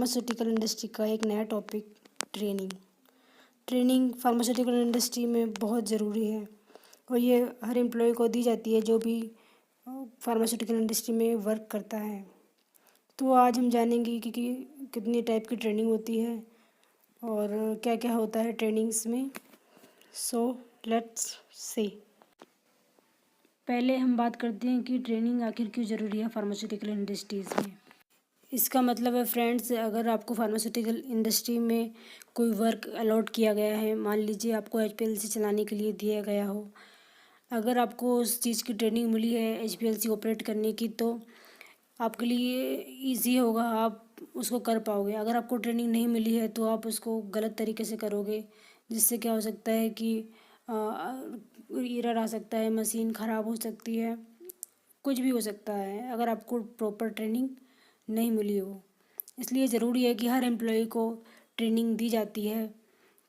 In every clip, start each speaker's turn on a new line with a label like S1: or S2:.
S1: Pharmaceutical industry का एक नया टॉपिक ट्रेनिंग फार्मास्यूटिकल इंडस्ट्री में बहुत ज़रूरी है और ये हर एम्प्लॉय को दी जाती है जो भी फार्मास्यूटिकल इंडस्ट्री में वर्क करता है। तो आज हम जानेंगे कि कितनी टाइप की ट्रेनिंग होती है और क्या क्या होता है ट्रेनिंग्स में। So let's see. पहले हम बात करते हैं कि ट्रेनिंग आखिर क्यों ज़रूरी है फार्मास्यूटिकल इंडस्ट्रीज़ में। इसका मतलब है फ्रेंड्स, अगर आपको फार्मास्यूटिकल इंडस्ट्री में कोई वर्क अलॉट किया गया है, मान लीजिए आपको एचपीएलसी चलाने के लिए दिया गया हो, अगर आपको उस चीज़ की ट्रेनिंग मिली है एचपीएलसी ऑपरेट करने की, तो आपके लिए इजी होगा, आप उसको कर पाओगे। अगर आपको ट्रेनिंग नहीं मिली है तो आप उसको गलत तरीके से करोगे, जिससे क्या हो सकता है कि एरर आ सकता है, मशीन ख़राब हो सकती है, कुछ भी हो सकता है अगर आपको प्रॉपर ट्रेनिंग नहीं मिली हो। इसलिए ज़रूरी है कि हर एम्प्लॉय को ट्रेनिंग दी जाती है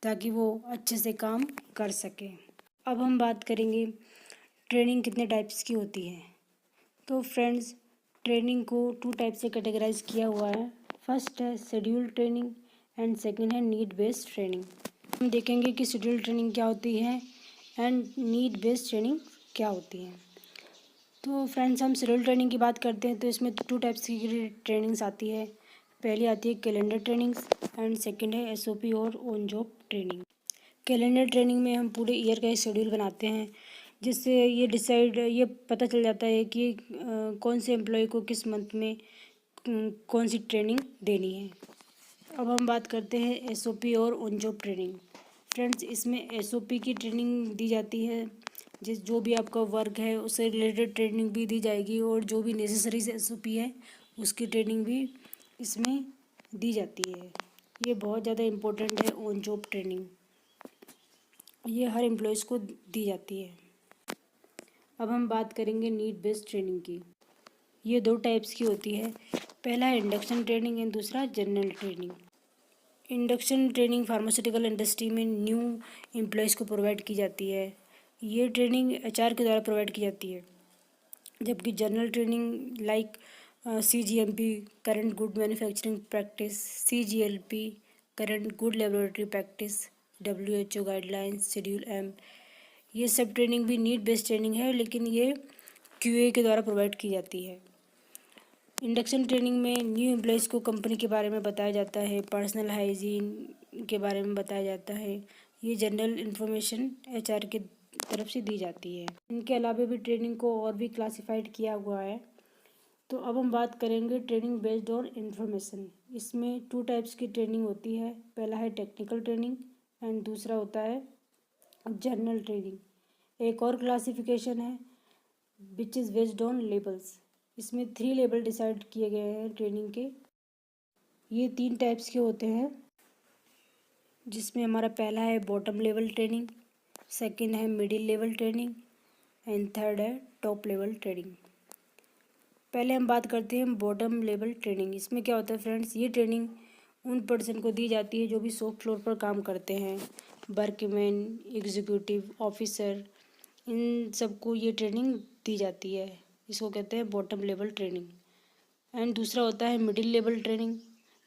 S1: ताकि वो अच्छे से काम कर सके। अब हम बात करेंगे ट्रेनिंग कितने टाइप्स की होती है। तो फ्रेंड्स, ट्रेनिंग को 2 टाइप से कैटेगराइज किया हुआ है। फर्स्ट है शेड्यूल ट्रेनिंग एंड सेकंड है नीड बेस्ड ट्रेनिंग। हम देखेंगे कि शेड्यूल ट्रेनिंग क्या होती है एंड नीड बेस्ड ट्रेनिंग क्या होती है। तो फ्रेंड्स, हम शेड्यूल ट्रेनिंग की बात करते हैं तो इसमें 2 टाइप्स की ट्रेनिंग्स आती है। पहली आती है कैलेंडर ट्रेनिंग्स एंड सेकंड है एसओपी और on job training. Calendar training में हम पूरे ईयर का शेड्यूल बनाते हैं, जिससे ये पता चल जाता है कि कौन से एम्प्लॉय को किस मंथ में कौन सी ट्रेनिंग देनी है। अब हम बात करते हैं एसओपी और ऑन जॉब ट्रेनिंग। फ्रेंड्स, इसमें एसओपी की ट्रेनिंग दी जाती है, जो भी आपका वर्क है उससे रिलेटेड ट्रेनिंग भी दी जाएगी और जो भी नेसेसरी एसओपी है उसकी ट्रेनिंग भी इसमें दी जाती है। ये बहुत ज़्यादा इम्पोर्टेंट है ऑन जॉब ट्रेनिंग, ये हर एम्प्लॉयज़ को दी जाती है। अब हम बात करेंगे नीड बेस्ड ट्रेनिंग की। ये 2 टाइप्स की होती है। पहला है इंडक्शन ट्रेनिंग एंड दूसरा general training. Induction training pharmaceutical industry में न्यू एम्प्लॉयज़ को प्रोवाइड की जाती है। ये ट्रेनिंग एचआर के द्वारा प्रोवाइड की जाती है, जबकि general training like CGMP current good manufacturing practice, CGLP current good laboratory practice, WHO guidelines, schedule M, ये सब ट्रेनिंग भी नीड बेस्ड ट्रेनिंग है, लेकिन ये QA के द्वारा प्रोवाइड की जाती है। इंडक्शन ट्रेनिंग में न्यू एम्प्लॉयज़ को कंपनी के बारे में बताया जाता है, पर्सनल हाइजीन के बारे में बताया जाता है। ये जनरल इन्फॉर्मेशन HR की तरफ से दी जाती है। इनके अलावा भी ट्रेनिंग को और भी क्लासिफाइड किया हुआ है। तो अब हम बात करेंगे ट्रेनिंग बेस्ड और इन्फॉर्मेशन। इसमें 2 टाइप्स की ट्रेनिंग होती है। पहला है टेक्निकल ट्रेनिंग एंड दूसरा होता है जनरल ट्रेनिंग। एक और क्लासिफिकेशन है which is based on labels. इसमें 3 लेवल डिसाइड किए गए हैं ट्रेनिंग के। ये 3 टाइप्स के होते हैं, जिसमें हमारा पहला है बॉटम लेवल ट्रेनिंग, सेकंड है middle level training and third है टॉप लेवल ट्रेनिंग। पहले हम बात करते हैं बॉटम लेवल ट्रेनिंग। इसमें क्या होता है फ्रेंड्स, ये ट्रेनिंग उन पर्सन को दी जाती है जो भी शॉप फ्लोर पर काम करते हैं, वर्कमैन, एग्जीक्यूटिव ऑफिसर, इन सबको ये ट्रेनिंग दी जाती है। इसको कहते हैं बॉटम लेवल ट्रेनिंग। एंड दूसरा होता है मिडिल लेवल ट्रेनिंग।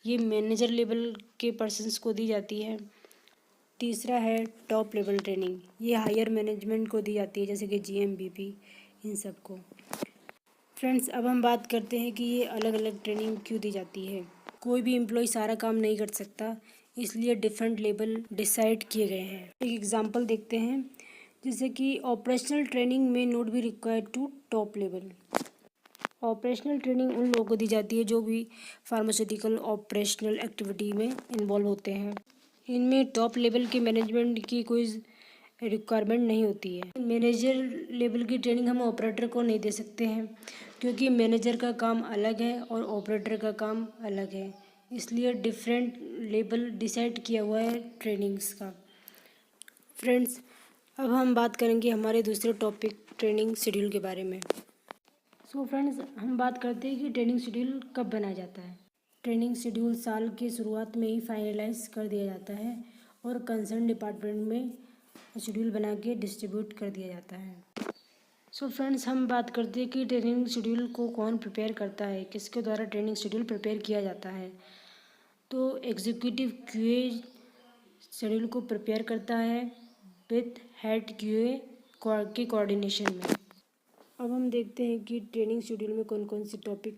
S1: ये मैनेजर लेवल के पर्सन्स को दी जाती है। तीसरा है टॉप लेवल ट्रेनिंग। ये हायर मैनेजमेंट को दी जाती है, जैसे कि GM BP, इन सबको। फ्रेंड्स, अब हम बात करते हैं कि ये अलग अलग ट्रेनिंग क्यों दी जाती है। कोई भी एम्प्लॉय सारा काम नहीं कर सकता, इसलिए डिफरेंट लेवल डिसाइड किए गए हैं। एक एग्जांपल देखते हैं, जैसे कि ऑपरेशनल ट्रेनिंग में note be required to top level. Operational training उन लोगों को दी जाती है जो भी फार्मास्यूटिकल ऑपरेशनल एक्टिविटी में इन्वॉल्व होते हैं। इनमें टॉप लेवल के मैनेजमेंट की कोई रिक्वायरमेंट नहीं होती है। मैनेजर लेवल की ट्रेनिंग हम ऑपरेटर को नहीं दे सकते हैं, क्योंकि मैनेजर का काम अलग है और ऑपरेटर का काम अलग है, इसलिए डिफरेंट लेवल डिसाइड किया हुआ है ट्रेनिंग्स का। फ्रेंड्स, अब हम बात करेंगे हमारे दूसरे टॉपिक ट्रेनिंग शेड्यूल के बारे में। सो फ्रेंड्स, हम बात करते हैं कि ट्रेनिंग शेड्यूल कब बनाया जाता है। ट्रेनिंग शेड्यूल साल की शुरुआत में ही फाइनलाइज कर दिया जाता है और कंसर्न डिपार्टमेंट में शेड्यूल बना के डिस्ट्रीब्यूट कर दिया जाता है। सो फ्रेंड्स, हम बात करते हैं कि ट्रेनिंग शेड्यूल को कौन प्रिपेयर करता है, किसके द्वारा ट्रेनिंग शेड्यूल प्रिपेयर किया जाता है। तो एग्जीक्यूटिव क्यूए शेड्यूल को प्रिपेयर करता है विथ हेड क्यूए के कोऑर्डिनेशन में। अब हम देखते हैं कि ट्रेनिंग शेड्यूल में कौन कौन से टॉपिक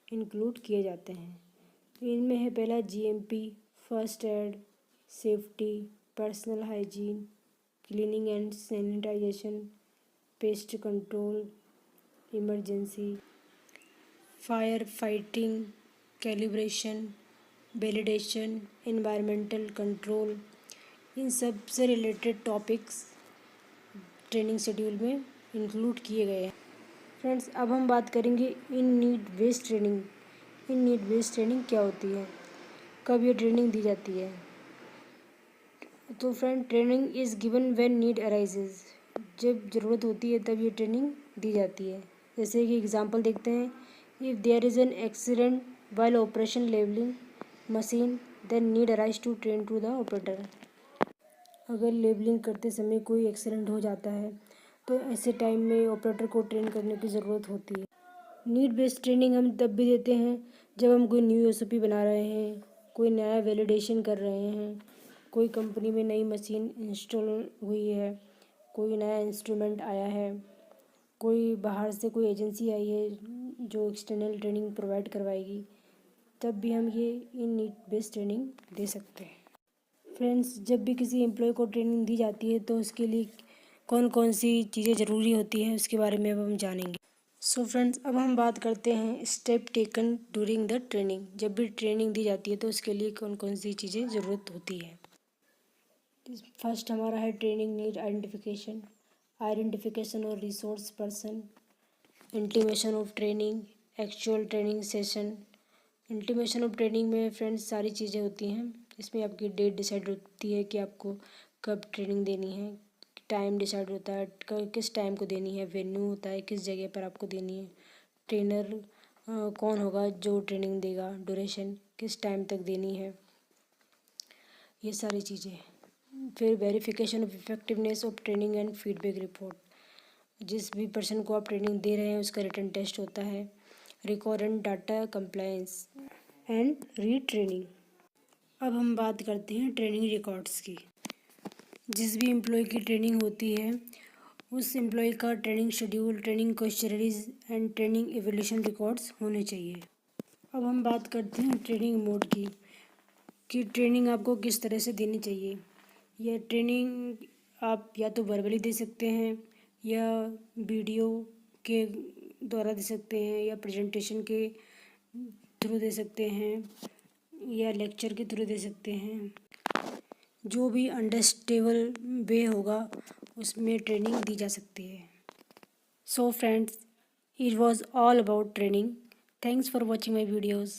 S1: इंक्लूड किए जाते हैं। तो इनमें है पहला GMP, first aid, safety, personal hygiene, cleaning and sanitization, pest control, emergency, fire fighting, calibration, validation, environmental control, इन सब से रिलेटेड टॉपिक्स ट्रेनिंग शेड्यूल में इंक्लूड किए गए हैं। फ्रेंड्स, अब हम बात करेंगे इन नीड बेस्ड ट्रेनिंग। इन नीड बेस्ड ट्रेनिंग क्या होती है, कब ये ट्रेनिंग दी जाती है? तो friend, training is given when need arises. जब ज़रूरत होती है तब ये ट्रेनिंग दी जाती है। जैसे कि एग्जांपल देखते हैं, if there is an accident while operation labelling machine then need arise to train to the operator. अगर लेबलिंग करते समय कोई एक्सीडेंट हो जाता है तो ऐसे टाइम में ऑपरेटर को ट्रेन करने की ज़रूरत होती है। नीड बेस्ड ट्रेनिंग हम तब भी देते हैं जब हम कोई न्यू एसओपी बना रहे हैं, कोई नया वैलिडेशन कर रहे हैं, कोई कंपनी में नई मशीन इंस्टॉल हुई है, कोई नया इंस्ट्रूमेंट आया है, कोई बाहर से कोई एजेंसी आई है जो एक्सटर्नल ट्रेनिंग प्रोवाइड करवाएगी, तब भी हम ये इन नीड बेस्ड ट्रेनिंग दे सकते हैं। फ्रेंड्स, जब भी किसी एम्प्लॉय को ट्रेनिंग दी जाती है तो उसके लिए कौन कौन सी चीज़ें ज़रूरी होती हैं उसके बारे में अब हम जानेंगे। सो फ्रेंड्स, अब हम बात करते हैं step taken during the training. जब भी ट्रेनिंग दी जाती है तो उसके लिए कौन कौन सी चीज़ें ज़रूरत होती है। फर्स्ट हमारा है ट्रेनिंग नीड आइडेंटिफिकेशन, आइडेंटिफिकेशन और resource person, intimation of training, actual training session. Intimation of training में फ्रेंड्स सारी चीज़ें होती हैं। इसमें आपकी डेट डिसाइड होती है कि आपको कब ट्रेनिंग देनी है, टाइम डिसाइड होता है किस टाइम को देनी है, वेन्यू होता है किस जगह पर आपको देनी है, ट्रेनर कौन होगा जो ट्रेनिंग देगा, ड्यूरेशन किस टाइम तक देनी है, ये सारी चीज़ें। फिर verification of effectiveness of training and feedback report. जिस भी पर्सन को आप ट्रेनिंग दे रहे हैं उसका रिटन टेस्ट होता है। रिकॉर्डेंट डाटा कंप्लायंस एंड रीट्रेनिंग। अब हम बात करते हैं ट्रेनिंग रिकॉर्ड्स की। जिस भी एम्प्लॉय की ट्रेनिंग होती है उस एम्प्लॉय का training schedule, training questionnaires and training evolution records होने चाहिए। अब हम बात करते हैं ट्रेनिंग मोड की, कि ट्रेनिंग आपको किस तरह से देनी चाहिए। यह ट्रेनिंग आप या तो वर्बली दे सकते हैं या वीडियो के द्वारा दे सकते हैं या प्रेजेंटेशन के थ्रू दे सकते हैं या लेक्चर के थ्रू दे सकते हैं। जो भी अंडरस्टेबल वे होगा उसमें ट्रेनिंग दी जा सकती है। So friends, it was all about training. Thanks for watching my videos.